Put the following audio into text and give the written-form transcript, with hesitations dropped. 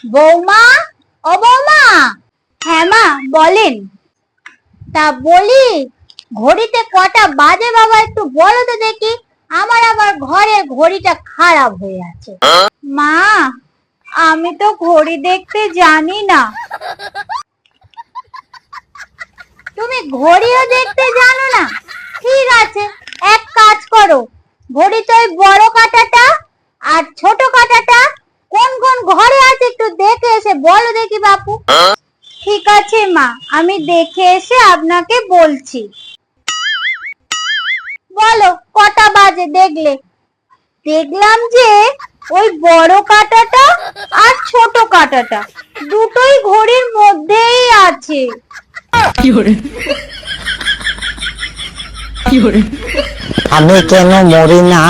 বৌমা, ও বৌমা। হ্যাঁ মা, বলেন। তা বলি, ঘড়িতে কটা বাজে বাবা, একটু বলো তো দেখি। আমার আবার ঘরের ঘড়িটা খারাপ হয়ে আছে। মা, আমি তো ঘড়ি দেখতে জানি না। তুমি ঘড়িও দেখতে জানো না? ঠিক আছে, এক কাজ করো, ঘড়িতে ওই বড় কাঁটাটা আর ছোট কাঁটাটা কোন কোন ঘরে আছে একটু দেখে এসে বলো দেখি বাপু। ঠিক আছে মা, আমি দেখে এসে আপনাকে বলছি। বলো কটা বাজে দেখলে? দেখলাম যে ওই বড় কাঁটাটা আর ছোট কাঁটাটা দুটোই ঘড়ির মধ্যেই আছে। আমি কেন মরি না?